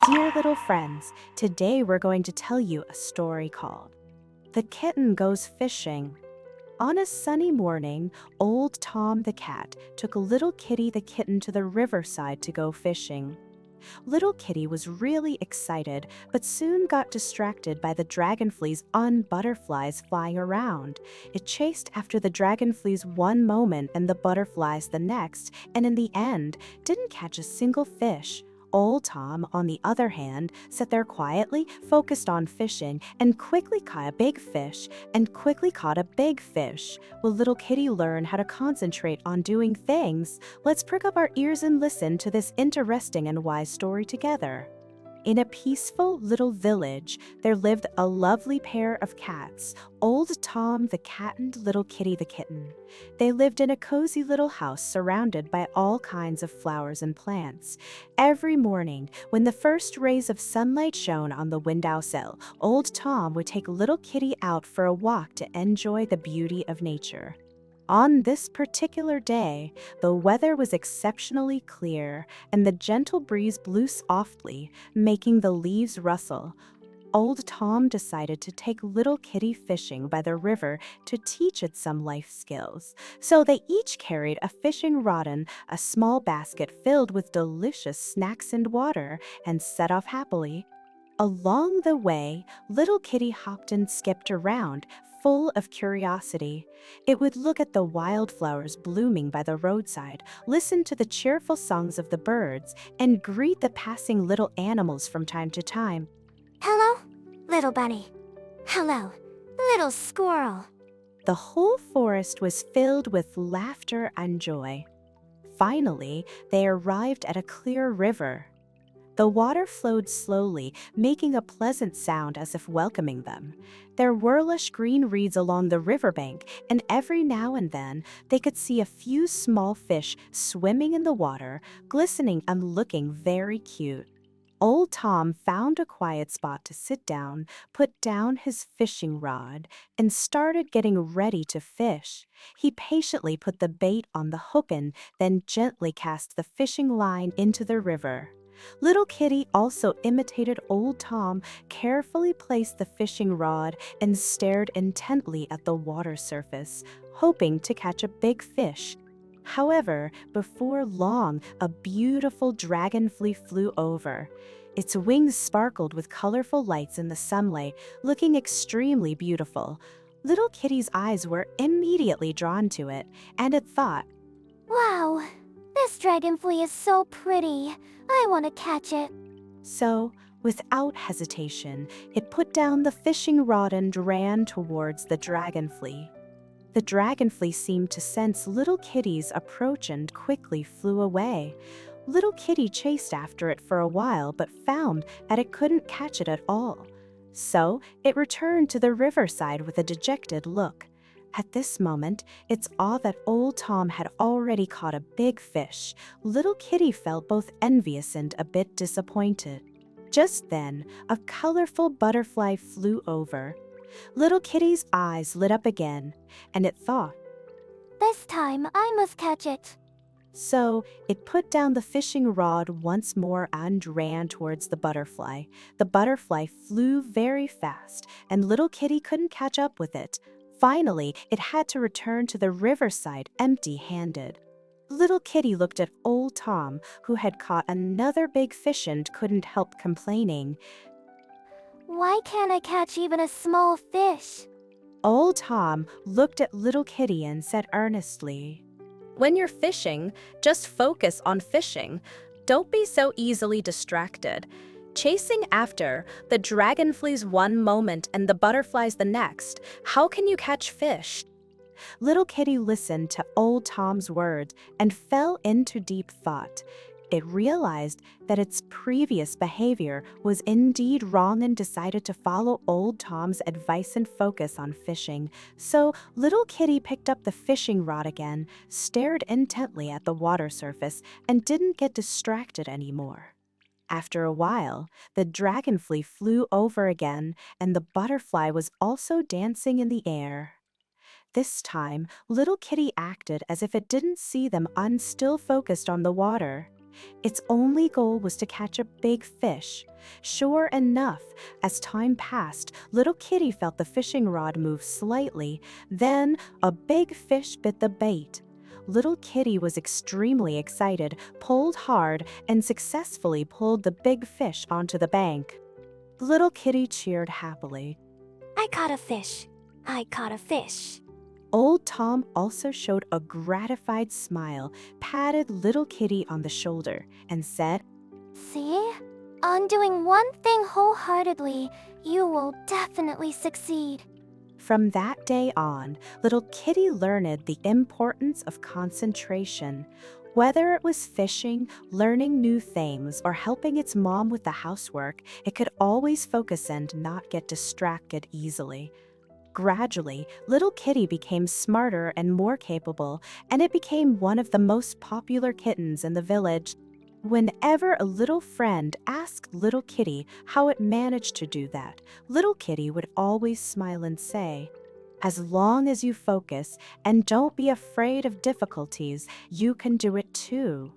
Dear little friends, today we're going to tell you a story called The Kitten Goes Fishing. On a sunny morning, old Tom the cat took little Kitty the kitten to the riverside to go fishing. Little Kitty was really excited, but soon got distracted by the dragonflies on butterflies flying around. It chased after the dragonflies one moment and the butterflies the next, and in the end, didn't catch a single fish. Old Tom, on the other hand, sat there quietly, focused on fishing, and quickly caught a big fish, Will little Kitty learn how to concentrate on doing things? Let's prick up our ears and listen to this interesting and wise story together. In a peaceful little village, there lived a lovely pair of cats, Old Tom the cat and little Kitty the kitten. They lived in a cozy little house surrounded by all kinds of flowers and plants. Every morning, when the first rays of sunlight shone on the windowsill, Old Tom would take little Kitty out for a walk to enjoy the beauty of nature. On this particular day, the weather was exceptionally clear, and the gentle breeze blew softly, making the leaves rustle. Old Tom decided to take little Kitty fishing by the river to teach it some life skills. So they each carried a fishing rod and a small basket filled with delicious snacks and water, and set off happily. Along the way, little Kitty hopped and skipped around, full of curiosity. It would look at the wildflowers blooming by the roadside, listen to the cheerful songs of the birds, and greet the passing little animals from time to time. Hello, little bunny. Hello, little squirrel. The whole forest was filled with laughter and joy. Finally, they arrived at a clear river. The water flowed slowly, making a pleasant sound as if welcoming them. There were lush green reeds along the riverbank, and every now and then they could see a few small fish swimming in the water, glistening and looking very cute. Old Tom found a quiet spot to sit down, put down his fishing rod, and started getting ready to fish. He patiently put the bait on the hook and then gently cast the fishing line into the river. Little Kitty also imitated Old Tom, carefully placed the fishing rod, and stared intently at the water surface, hoping to catch a big fish. However, before long, a beautiful dragonfly flew over. Its wings sparkled with colorful lights in the sunlight, looking extremely beautiful. Little Kitty's eyes were immediately drawn to it, and it thought, Wow, this dragonfly is so pretty. I want to catch it. So, without hesitation, it put down the fishing rod and ran towards the dragonfly. The dragonfly seemed to sense little Kitty's approach and quickly flew away. Little Kitty chased after it for a while but found that it couldn't catch it at all. So, it returned to the riverside with a dejected look. At this moment, it saw that Old Tom had already caught a big fish. Little Kitty felt both envious and a bit disappointed. Just then, a colorful butterfly flew over. Little Kitty's eyes lit up again, and it thought, This time I must catch it. So it put down the fishing rod once more and ran towards the butterfly. The butterfly flew very fast, and little Kitty couldn't catch up with it. Finally, it had to return to the riverside empty-handed. Little Kitty looked at Old Tom, who had caught another big fish and couldn't help complaining. Why can't I catch even a small fish? Old Tom looked at little Kitty and said earnestly, When you're fishing, just focus on fishing. Don't be so easily distracted. Chasing after the dragonflies one moment and the butterflies the next, how can you catch fish? Little Kitty listened to Old Tom's words and fell into deep thought. It realized that its previous behavior was indeed wrong and decided to follow Old Tom's advice and focus on fishing. So little Kitty picked up the fishing rod again, stared intently at the water surface, and didn't get distracted anymore. After a while, the dragonfly flew over again, and the butterfly was also dancing in the air. This time, little Kitty acted as if it didn't see them and still focused on the water. Its only goal was to catch a big fish. Sure enough, as time passed, little Kitty felt the fishing rod move slightly. Then, a big fish bit the bait. Little Kitty was extremely excited, pulled hard, and successfully pulled the big fish onto the bank. Little Kitty cheered happily. I caught a fish. I caught a fish. Old Tom also showed a gratified smile, patted little Kitty on the shoulder, and said, See? On doing one thing wholeheartedly, you will definitely succeed. From that day on, little Kitty learned the importance of concentration. Whether it was fishing, learning new things, or helping its mom with the housework, it could always focus and not get distracted easily. Gradually, little Kitty became smarter and more capable, and it became one of the most popular kittens in the village. Whenever a little friend asked little Kitty how it managed to do that, little Kitty would always smile and say, "As long as you focus and don't be afraid of difficulties, you can do it too."